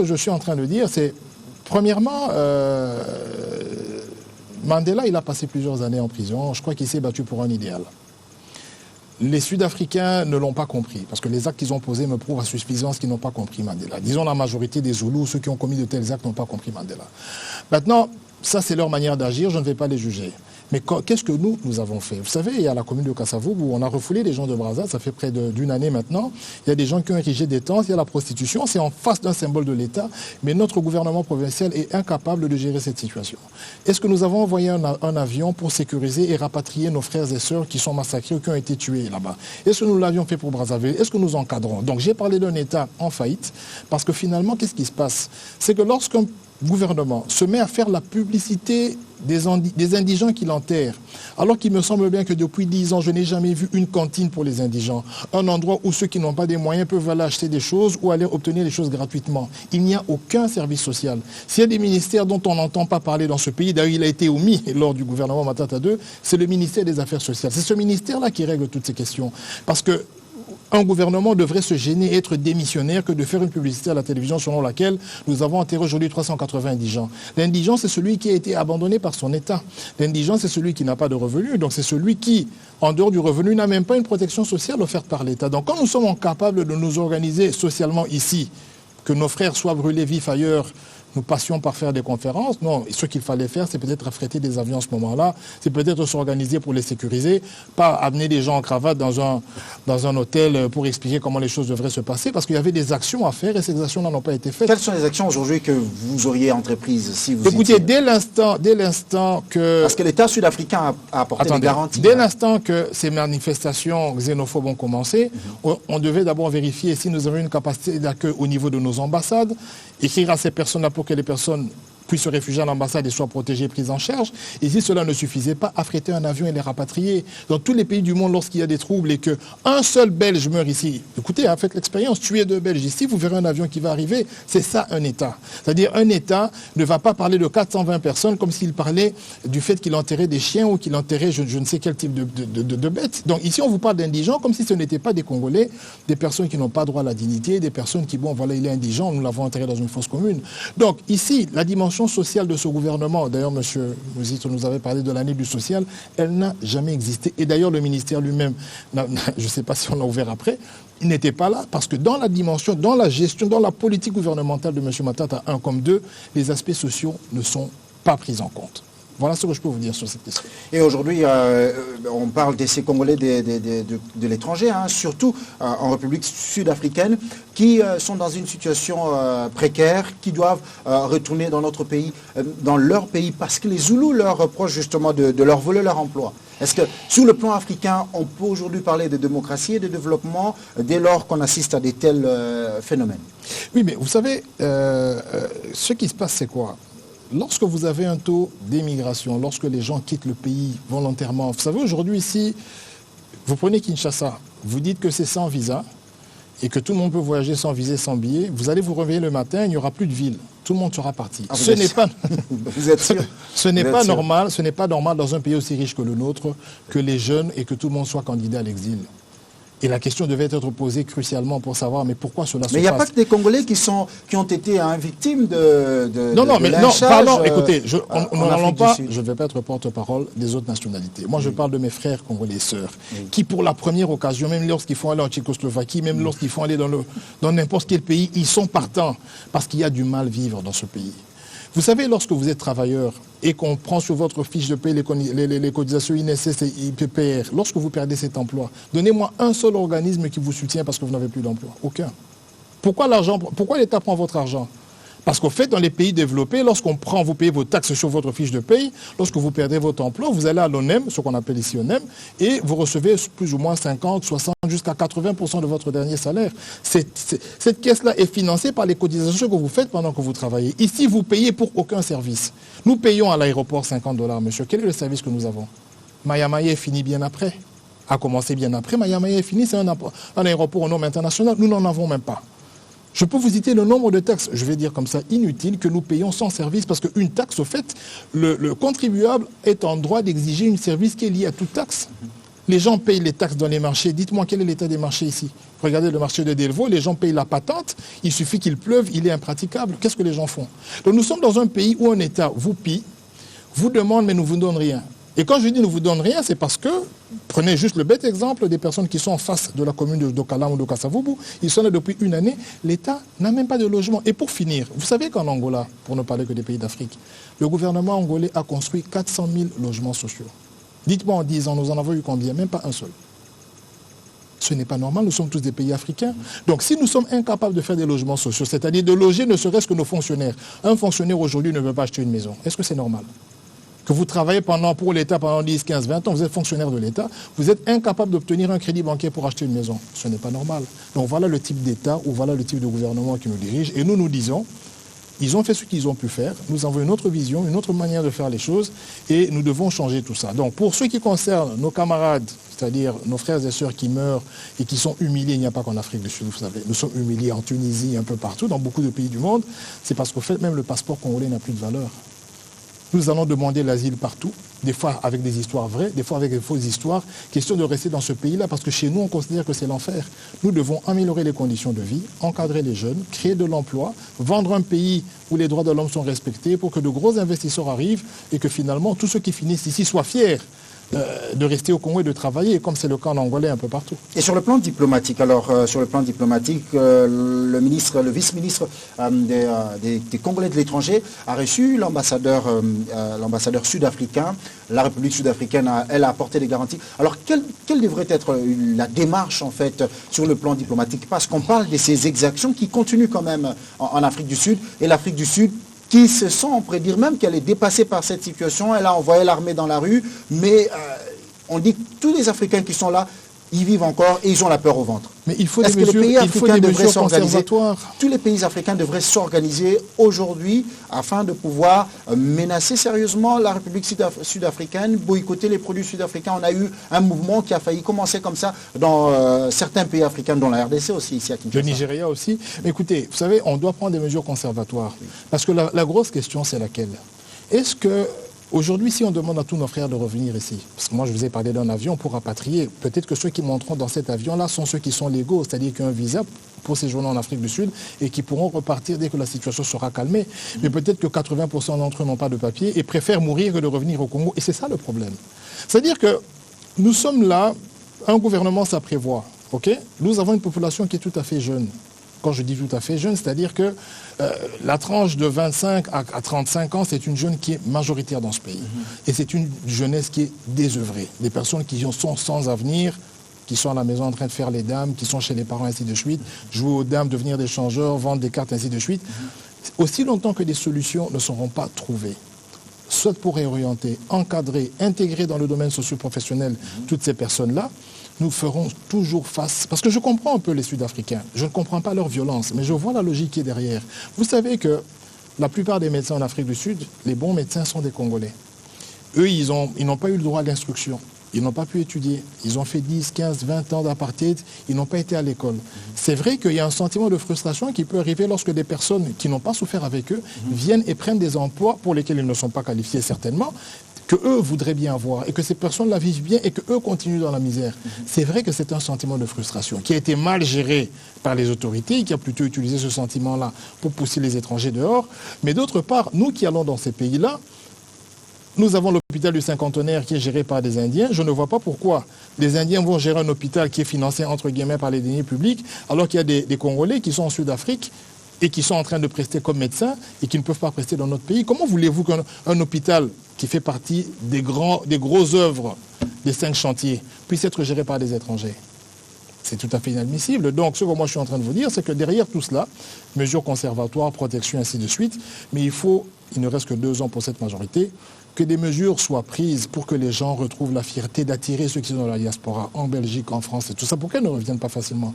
que je suis en train de dire, c'est, premièrement, Mandela, il a passé plusieurs années en prison. Je crois qu'il s'est battu pour un idéal. Les Sud-Africains ne l'ont pas compris, parce que les actes qu'ils ont posés me prouvent à suffisance qu'ils n'ont pas compris Mandela. Disons la majorité des Zoulous, ceux qui ont commis de tels actes n'ont pas compris Mandela. Maintenant, ça c'est leur manière d'agir, je ne vais pas les juger. Mais qu'est-ce que nous avons fait? Vous savez, il y a la commune de Kasavubu où on a refoulé les gens de Brazza, ça fait près d'une année maintenant. Il y a des gens qui ont érigé des tentes, il y a la prostitution, c'est en face d'un symbole de l'État, mais notre gouvernement provincial est incapable de gérer cette situation. Est-ce que nous avons envoyé un avion pour sécuriser et rapatrier nos frères et sœurs qui sont massacrés ou qui ont été tués là-bas? Est-ce que nous l'avions fait pour Brazzaville? Est-ce que nous encadrons? Donc j'ai parlé d'un État en faillite, parce que finalement, qu'est-ce qui se passe? C'est que lorsqu'un gouvernement se met à faire la publicité des indigents qui l'enterrent, alors qu'il me semble bien que depuis 10 ans, je n'ai jamais vu une cantine pour les indigents, un endroit où ceux qui n'ont pas des moyens peuvent aller acheter des choses ou aller obtenir des choses gratuitement. Il n'y a aucun service social. S'il y a des ministères dont on n'entend pas parler dans ce pays, d'ailleurs il a été omis lors du gouvernement Matata II, c'est le ministère des Affaires sociales. C'est ce ministère-là qui règle toutes ces questions. Parce que un gouvernement devrait se gêner et être démissionnaire que de faire une publicité à la télévision selon laquelle nous avons enterré aujourd'hui 380 indigents. L'indigent, c'est celui qui a été abandonné par son État. L'indigent, c'est celui qui n'a pas de revenus. Donc c'est celui qui, en dehors du revenu, n'a même pas une protection sociale offerte par l'État. Donc quand nous sommes incapables de nous organiser socialement ici, que nos frères soient brûlés vifs ailleurs, nous passions par faire des conférences. Non, ce qu'il fallait faire, c'est peut-être affréter des avions à ce moment-là, c'est peut-être s'organiser pour les sécuriser, pas amener des gens en cravate dans un hôtel pour expliquer comment les choses devraient se passer, parce qu'il y avait des actions à faire et ces actions-là n'ont pas été faites. Quelles sont les actions aujourd'hui que vous auriez entreprises si vous Écoutez, étiez... dès l'instant que... Parce que l'État sud-africain a apporté des garanties. Dès l'instant que ces manifestations xénophobes ont commencé, on devait d'abord vérifier si nous avions une capacité d'accueil au niveau de nos ambassades, écrire à ces personnes-là pour que les personnes puissent se réfugier à l'ambassade et soient protégées et prises en charge. Et si cela ne suffisait pas, affréter un avion et les rapatrier. Dans tous les pays du monde, lorsqu'il y a des troubles et qu'un seul Belge meurt ici, écoutez, faites l'expérience, tuez 2 Belges ici, vous verrez un avion qui va arriver. C'est ça un État. C'est-à-dire un État ne va pas parler de 420 personnes comme s'il parlait du fait qu'il enterrait des chiens ou qu'il enterrait je ne sais quel type de bêtes. Donc ici, on vous parle d'indigents comme si ce n'était pas des Congolais, des personnes qui n'ont pas droit à la dignité, des personnes qui, bon, voilà, il est indigent, nous l'avons enterré dans une fosse commune. Donc ici, la dimension sociale de ce gouvernement, d'ailleurs, monsieur Mouzit nous avait parlé de l'année du social, elle n'a jamais existé. Et d'ailleurs, le ministère lui-même, je ne sais pas si on l'a ouvert après, il n'était pas là parce que dans la dimension, dans la gestion, dans la politique gouvernementale de monsieur Matata 1 comme 2, les aspects sociaux ne sont pas pris en compte. Voilà ce que je peux vous dire sur cette question. Et aujourd'hui, on parle de ces Congolais de l'étranger, hein, surtout en République sud-africaine, qui sont dans une situation précaire, qui doivent retourner dans notre pays, dans leur pays, parce que les Zoulous leur reprochent justement de leur voler leur emploi. Est-ce que sur le plan africain, on peut aujourd'hui parler de démocratie et de développement dès lors qu'on assiste à de tels phénomènes? Oui, mais vous savez, ce qui se passe, c'est quoi? Lorsque vous avez un taux d'émigration, lorsque les gens quittent le pays volontairement, vous savez, aujourd'hui ici, vous prenez Kinshasa, vous dites que c'est sans visa et que tout le monde peut voyager sans visa, sans billet, vous allez vous réveiller le matin, il n'y aura plus de ville, tout le monde sera parti. Ce n'est pas... Vous êtes sûr? Ce n'est pas normal, ce n'est pas normal dans un pays aussi riche que le nôtre que les jeunes et que tout le monde soit candidat à l'exil. Et la question devait être posée crucialement pour savoir, mais pourquoi cela se passe? Mais il n'y a pas que des Congolais qui ont été victimes de Non, mais non, pardon, écoutez, je ne vais pas être porte-parole des autres nationalités. Moi, je parle de mes frères congolais et sœurs, qui pour la première occasion, même lorsqu'ils font aller en Tchécoslovaquie, même lorsqu'ils font aller dans n'importe quel pays, ils sont partants, parce qu'il y a du mal vivre dans ce pays. Vous savez, lorsque vous êtes travailleur et qu'on prend sur votre fiche de paie les cotisations INSS et IPPR, lorsque vous perdez cet emploi, donnez-moi un seul organisme qui vous soutient parce que vous n'avez plus d'emploi. Aucun. Pourquoi l'État prend votre argent? Parce qu'au fait, dans les pays développés, lorsqu'on prend, vous payez vos taxes sur votre fiche de paye, lorsque vous perdez votre emploi, vous allez à l'ONEM, ce qu'on appelle ici ONEM, et vous recevez plus ou moins 50, 60, jusqu'à 80% de votre dernier salaire. Cette caisse-là est financée par les cotisations que vous faites pendant que vous travaillez. Ici, vous payez pour aucun service. Nous payons à l'aéroport 50 $, monsieur. Quel est le service que nous avons? Maya Maya est fini bien après. A commencé bien après. Maya Maya est fini, c'est un aéroport aux normes internationales. Nous n'en avons même pas. Je peux vous citer le nombre de taxes, je vais dire comme ça, inutiles, que nous payons sans service, parce qu'une taxe, au fait, le contribuable est en droit d'exiger un service qui est lié à toute taxe. Les gens payent les taxes dans les marchés. Dites-moi quel est l'état des marchés ici? Regardez le marché de Delvaux, les gens payent la patente, il suffit qu'il pleuve, il est impraticable. Qu'est-ce que les gens font? Donc nous sommes dans un pays où un État vous pille, vous demande mais ne vous donne rien. Et quand je dis ne vous donne rien, c'est parce que, prenez juste le bête exemple des personnes qui sont en face de la commune de Dokalam ou de Kasavubu, ils sont là depuis une année, l'État n'a même pas de logement. Et pour finir, vous savez qu'en Angola, pour ne parler que des pays d'Afrique, le gouvernement angolais a construit 400 000 logements sociaux. Dites-moi en 10 ans, nous en avons eu combien? Même pas un seul. Ce n'est pas normal, nous sommes tous des pays africains. Donc si nous sommes incapables de faire des logements sociaux, c'est-à-dire de loger ne serait-ce que nos fonctionnaires, un fonctionnaire aujourd'hui ne veut pas acheter une maison, est-ce que c'est normal? Que vous travaillez pour l'État pendant 10, 15, 20 ans, vous êtes fonctionnaire de l'État, vous êtes incapable d'obtenir un crédit bancaire pour acheter une maison. Ce n'est pas normal. Donc voilà le type d'État ou voilà le type de gouvernement qui nous dirige. Et nous, nous disons, ils ont fait ce qu'ils ont pu faire. Nous avons une autre vision, une autre manière de faire les choses et nous devons changer tout ça. Donc pour ce qui concerne nos camarades, c'est-à-dire nos frères et sœurs qui meurent et qui sont humiliés, il n'y a pas qu'en Afrique du Sud, vous savez. Nous sommes humiliés en Tunisie, un peu partout, dans beaucoup de pays du monde. C'est parce qu'au fait, même le passeport congolais n'a plus de valeur. Nous allons demander l'asile partout, des fois avec des histoires vraies, des fois avec des fausses histoires. Question de rester dans ce pays-là, parce que chez nous, on considère que c'est l'enfer. Nous devons améliorer les conditions de vie, encadrer les jeunes, créer de l'emploi, vendre un pays où les droits de l'homme sont respectés pour que de gros investisseurs arrivent et que finalement, tous ceux qui finissent ici soient fiers de rester au Congo et de travailler, comme c'est le cas en Angolais un peu partout. Et sur le plan diplomatique, alors sur le plan diplomatique, le vice-ministre des Congolais de l'étranger a reçu l'ambassadeur sud-africain. La République sud-africaine, elle a apporté des garanties. Alors quelle devrait être la démarche en fait sur le plan diplomatique? Parce qu'on parle de ces exactions qui continuent quand même en Afrique du Sud, et l'Afrique du Sud qui se sent, on pourrait dire même qu'elle est dépassée par cette situation. Elle a envoyé l'armée dans la rue, mais on dit que tous les Africains qui sont là, ils vivent encore et ils ont la peur au ventre. Mais il faut des mesures conservatoires. Tous les pays africains devraient s'organiser aujourd'hui afin de pouvoir menacer sérieusement la République sud-africaine, boycotter les produits sud-africains. On a eu un mouvement qui a failli commencer comme ça dans certains pays africains, dont la RDC aussi, ici à Kinshasa. Le Nigeria aussi. Mais écoutez, vous savez, on doit prendre des mesures conservatoires. Parce que la grosse question, c'est laquelle? Est-ce que aujourd'hui, si on demande à tous nos frères de revenir ici, parce que moi je vous ai parlé d'un avion pour rapatrier, peut-être que ceux qui monteront dans cet avion-là sont ceux qui sont légaux, c'est-à-dire qui ont un visa pour séjourner en Afrique du Sud et qui pourront repartir dès que la situation sera calmée. Mais peut-être que 80% d'entre eux n'ont pas de papier et préfèrent mourir que de revenir au Congo. Et c'est ça le problème. C'est-à-dire que nous sommes là, un gouvernement, ça prévoit. Okay? Nous avons une population qui est tout à fait jeune. Quand je dis tout à fait jeune, c'est-à-dire que la tranche de 25 à 35 ans, c'est une jeune qui est majoritaire dans ce pays. Et c'est une jeunesse qui est désœuvrée. Des personnes qui sont sans avenir, qui sont à la maison en train de faire les dames, qui sont chez les parents, ainsi de suite, jouer aux dames, devenir des changeurs, vendre des cartes, ainsi de suite. Aussi longtemps que des solutions ne seront pas trouvées, soit pour réorienter, encadrer, intégrer dans le domaine socio-professionnel toutes ces personnes-là, nous ferons toujours face... Parce que je comprends un peu les Sud-Africains. Je ne comprends pas leur violence, mais je vois la logique qui est derrière. Vous savez que la plupart des médecins en Afrique du Sud, les bons médecins sont des Congolais. Eux, ils n'ont pas eu le droit à l'instruction. Ils n'ont pas pu étudier. Ils ont fait 10, 15, 20 ans d'apartheid. Ils n'ont pas été à l'école. C'est vrai qu'il y a un sentiment de frustration qui peut arriver lorsque des personnes qui n'ont pas souffert avec eux viennent et prennent des emplois pour lesquels ils ne sont pas qualifiés certainement, que eux voudraient bien avoir et que ces personnes-là vivent bien et que eux continuent dans la misère. C'est vrai que c'est un sentiment de frustration qui a été mal géré par les autorités et qui a plutôt utilisé ce sentiment-là pour pousser les étrangers dehors. Mais d'autre part, nous qui allons dans ces pays-là, nous avons l'hôpital du Cinquantenaire qui est géré par des Indiens. Je ne vois pas pourquoi les Indiens vont gérer un hôpital qui est financé entre guillemets par les deniers publics alors qu'il y a des Congolais qui sont en Sud-Afrique et qui sont en train de prester comme médecins et qui ne peuvent pas prester dans notre pays. Comment voulez-vous qu'un hôpital qui fait partie des grosses œuvres des 5 chantiers puisse être géré par des étrangers? C'est tout à fait inadmissible. Donc, ce que moi je suis en train de vous dire, c'est que derrière tout cela, mesures conservatoires, protection, ainsi de suite, mais il ne reste que 2 ans pour cette majorité, que des mesures soient prises pour que les gens retrouvent la fierté d'attirer ceux qui sont dans la diaspora, en Belgique, en France et tout ça. Pourquoi ils ne reviennent pas facilement?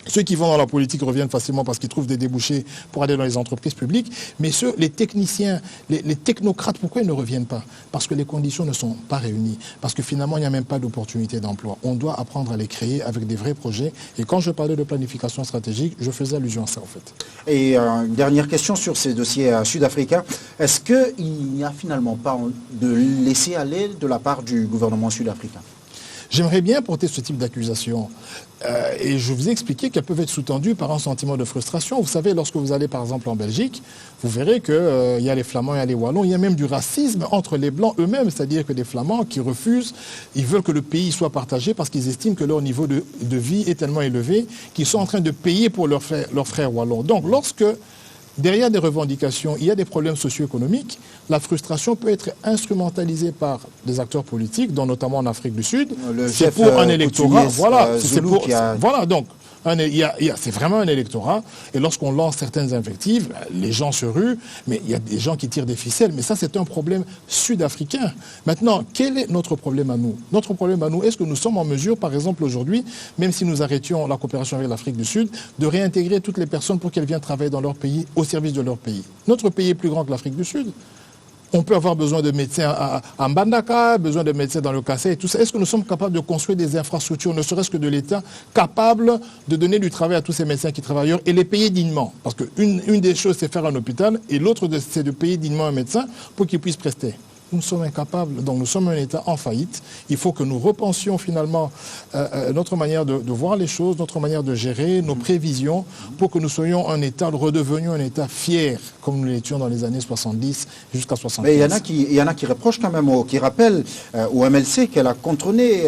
Ceux qui vont dans la politique reviennent facilement parce qu'ils trouvent des débouchés pour aller dans les entreprises publiques. Mais les techniciens, les technocrates, pourquoi ils ne reviennent pas? Parce que les conditions ne sont pas réunies. Parce que finalement, il n'y a même pas d'opportunité d'emploi. On doit apprendre à les créer avec des vrais projets. Et quand je parlais de planification stratégique, je faisais allusion à ça, en fait. Et une dernière question sur ces dossiers sud-africains. Est-ce qu'il n'y a finalement pas de laisser aller de la part du gouvernement sud-africain? J'aimerais bien porter ce type d'accusation. Et je vous ai expliqué qu'elles peuvent être sous-tendues par un sentiment de frustration. Vous savez, lorsque vous allez par exemple en Belgique, vous verrez qu'il y a les Flamands, il y a les Wallons, il y a même du racisme entre les Blancs eux-mêmes, c'est-à-dire que des Flamands qui refusent, ils veulent que le pays soit partagé parce qu'ils estiment que leur niveau de vie est tellement élevé qu'ils sont en train de payer pour leurs frères Wallons. Donc lorsque derrière des revendications, il y a des problèmes socio-économiques. La frustration peut être instrumentalisée par des acteurs politiques, dont notamment en Afrique du Sud. C'est pour un électorat. Voilà, voilà, donc c'est vraiment un électorat. Et lorsqu'on lance certaines invectives, les gens se ruent, mais il y a des gens qui tirent des ficelles. Mais ça, c'est un problème sud-africain. Maintenant, quel est notre problème à nous? Notre problème à nous, est-ce que nous sommes en mesure, par exemple aujourd'hui, même si nous arrêtions la coopération avec l'Afrique du Sud, de réintégrer toutes les personnes pour qu'elles viennent travailler dans leur pays, au service de leur pays? Notre pays est plus grand que l'Afrique du Sud. On peut avoir besoin de médecins à Mbandaka, besoin de médecins dans le Kassai et tout ça. Est-ce que nous sommes capables de construire des infrastructures, ne serait-ce que de l'État, capables de donner du travail à tous ces médecins qui travaillent ailleurs et les payer dignement? Parce qu'une des choses, c'est faire un hôpital et l'autre, c'est de payer dignement un médecin pour qu'il puisse prester. Nous sommes incapables, donc nous sommes un État en faillite. Il faut que nous repensions finalement notre manière de voir les choses, notre manière de gérer, nos prévisions, pour que nous soyons un État, redevenions un État fier, comme nous l'étions dans les années 70 jusqu'à 75. Mais il y en a qui reprochent quand même, qui rappellent au MLC qu'elle a contrôlé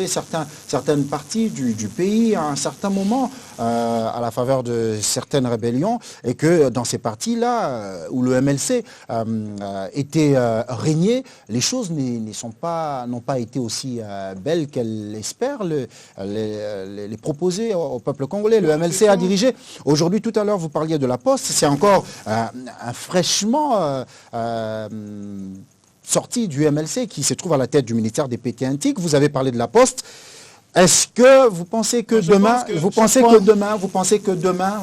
certaines parties du pays à un certain moment, à la faveur de certaines rébellions, et que dans ces parties-là, où le MLC était régné, les choses n'ont pas été aussi belles qu'elle espère les proposer au peuple congolais. Le MLC a dirigé. Aujourd'hui, tout à l'heure, vous parliez de la Poste. C'est encore un fraîchement sorti du MLC qui se trouve à la tête du ministère des PT Antiques. Vous avez parlé de la Poste. Est-ce que vous pensez que demain,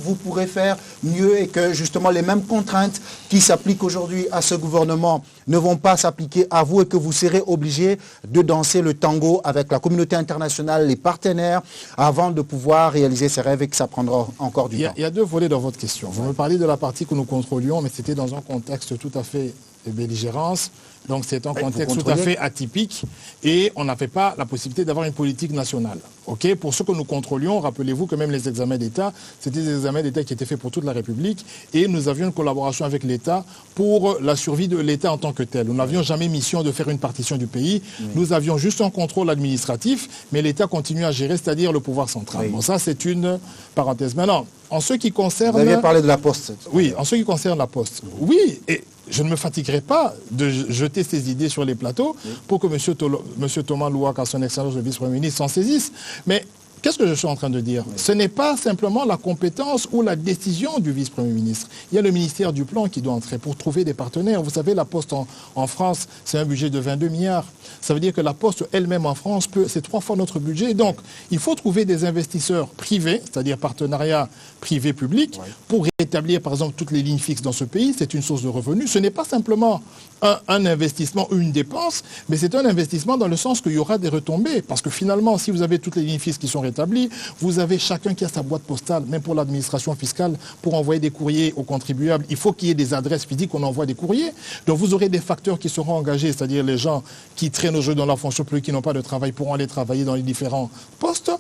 vous pourrez faire mieux et que justement les mêmes contraintes qui s'appliquent aujourd'hui à ce gouvernement ne vont pas s'appliquer à vous et que vous serez obligés de danser le tango avec la communauté internationale, les partenaires, avant de pouvoir réaliser ces rêves et que ça prendra encore du temps? Il y a deux volets dans votre question. Vous me parlez de la partie que nous contrôlions, mais c'était dans un contexte tout à fait de belligérance. Donc c'est un contexte tout à fait atypique et on n'avait pas la possibilité d'avoir une politique nationale. Okay, pour ce que nous contrôlions, rappelez-vous que même les examens d'État, c'était des examens d'État qui étaient faits pour toute la République et nous avions une collaboration avec l'État pour la survie de l'État en tant que tel. Nous n'avions jamais mission de faire une partition du pays. Nous avions juste un contrôle administratif, mais l'État continue à gérer, c'est-à-dire le pouvoir central. Bon, ça c'est une parenthèse. Maintenant, en ce qui concerne... Vous aviez parlé de la Poste. Oui, en ce qui concerne la Poste. Oui, et je ne me fatiguerai pas de jeter ces idées sur les plateaux pour que M. Thomas Louaka, son excellence le vice-premier ministre, s'en saisisse. Mais qu'est-ce que je suis en train de dire? Ce n'est pas simplement la compétence ou la décision du vice-premier ministre. Il y a le ministère du Plan qui doit entrer pour trouver des partenaires. Vous savez, la Poste en France, c'est un budget de 22 milliards. Ça veut dire que la Poste elle-même en France, c'est 3 fois notre budget. Donc, il faut trouver des investisseurs privés, c'est-à-dire partenariat privé-public, pour rétablir, par exemple, toutes les lignes fixes dans ce pays. C'est une source de revenus. Ce n'est pas simplement un investissement ou une dépense, mais c'est un investissement dans le sens qu'il y aura des retombées. Parce que finalement, si vous avez toutes les lignes fixes qui sont rétablies, vous avez chacun qui a sa boîte postale, même pour l'administration fiscale, pour envoyer des courriers aux contribuables. Il faut qu'il y ait des adresses physiques, on envoie des courriers. Donc vous aurez des facteurs qui seront engagés, c'est-à-dire les gens qui traînent au jeu dans la fonction publique, qui n'ont pas de travail, pourront aller travailler dans les différents postes.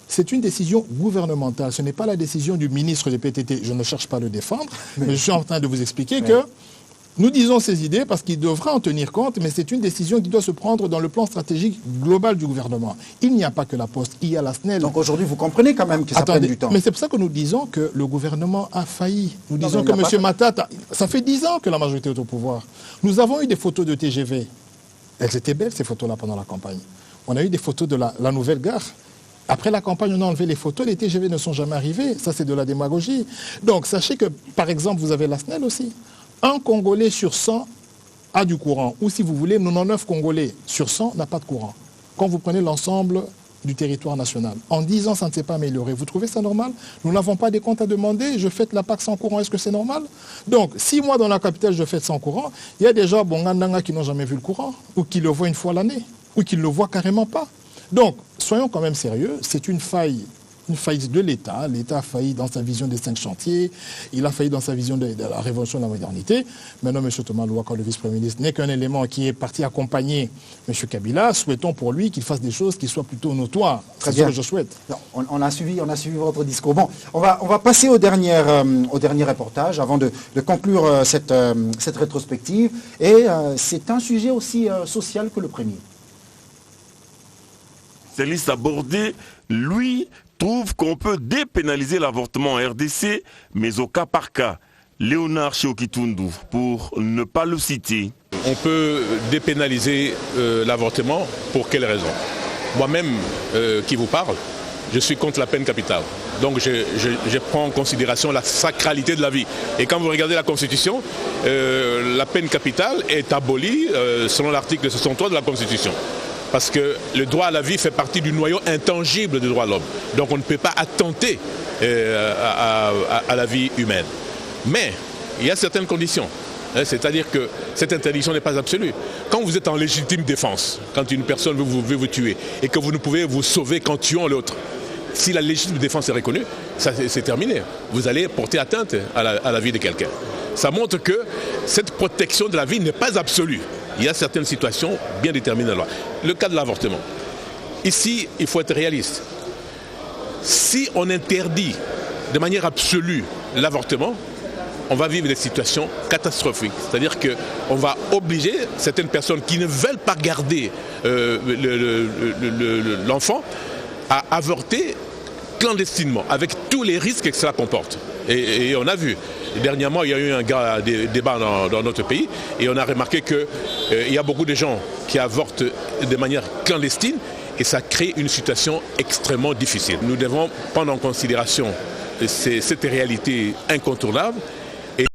C'est une décision gouvernementale. Ce n'est pas la décision du ministre des PTT. Je ne cherche pas à le défendre, mais je suis en train de vous expliquer que nous disons ces idées parce qu'il devra en tenir compte, mais c'est une décision qui doit se prendre dans le plan stratégique global du gouvernement. Il n'y a pas que la Poste, il y a la SNEL. Donc aujourd'hui, vous comprenez quand même que ça prenne du temps. Mais c'est pour ça que nous disons que le gouvernement a failli. Nous disons que M. Matata, ça fait 10 ans que la majorité est au pouvoir. Nous avons eu des photos de TGV. Elles étaient belles, ces photos-là, pendant la campagne. On a eu des photos de la nouvelle gare. Après la campagne, on a enlevé les photos, les TGV ne sont jamais arrivés. Ça, c'est de la démagogie. Donc, sachez que, par exemple, vous avez la SNEL aussi. Un Congolais sur 100 a du courant. Ou si vous voulez, 99 Congolais sur 100 n'a pas de courant. Quand vous prenez l'ensemble du territoire national, en 10 ans, ça ne s'est pas amélioré. Vous trouvez ça normal? Nous n'avons pas des comptes à demander. Je fête la PAC sans courant. Est-ce que c'est normal? Donc, 6 mois dans la capitale, je fête sans courant. Il y a des gens, Bongandanga, qui n'ont jamais vu le courant, ou qui le voient une fois l'année, ou qui ne le voient carrément pas. Donc, soyons quand même sérieux. C'est une faille une faillite de l'État. L'État a failli dans sa vision des 5 chantiers, il a failli dans sa vision de la révolution de la modernité. Maintenant, M. Thomas Louaka, le vice-premier ministre, n'est qu'un élément qui est parti accompagner M. Kabila. Souhaitons pour lui qu'il fasse des choses qui soient plutôt notoires. C'est ce que je souhaite. Non, on a suivi votre discours. Bon, on va passer au dernier reportage avant de conclure cette rétrospective. Et c'est un sujet aussi social que le premier. Célis Abordé, lui, trouve qu'on peut dépénaliser l'avortement en RDC, mais au cas par cas. Léonard Chiokitundu, pour ne pas le citer. On peut dépénaliser l'avortement pour quelle raison? Moi-même, qui vous parle, je suis contre la peine capitale. Donc je prends en considération la sacralité de la vie. Et quand vous regardez la Constitution, la peine capitale est abolie selon l'article 63 de la Constitution. Parce que le droit à la vie fait partie du noyau intangible des droits de l'homme. Donc on ne peut pas attenter à la vie humaine. Mais il y a certaines conditions. C'est-à-dire que cette interdiction n'est pas absolue. Quand vous êtes en légitime défense, quand une personne veut vous tuer et que vous ne pouvez vous sauver qu'en tuant l'autre, si la légitime défense est reconnue, c'est terminé. Vous allez porter atteinte à la vie de quelqu'un. Ça montre que cette protection de la vie n'est pas absolue. Il y a certaines situations bien déterminées dans la loi. Le cas de l'avortement. Ici, il faut être réaliste. Si on interdit de manière absolue l'avortement, on va vivre des situations catastrophiques. C'est-à-dire qu'on va obliger certaines personnes qui ne veulent pas garder l'enfant à avorter clandestinement, avec tous les risques que cela comporte. Et on a vu, dernièrement, il y a eu un débat dans notre pays, et on a remarqué qu'il y a beaucoup de gens qui avortent de manière clandestine, et ça crée une situation extrêmement difficile. Nous devons prendre en considération cette réalité incontournable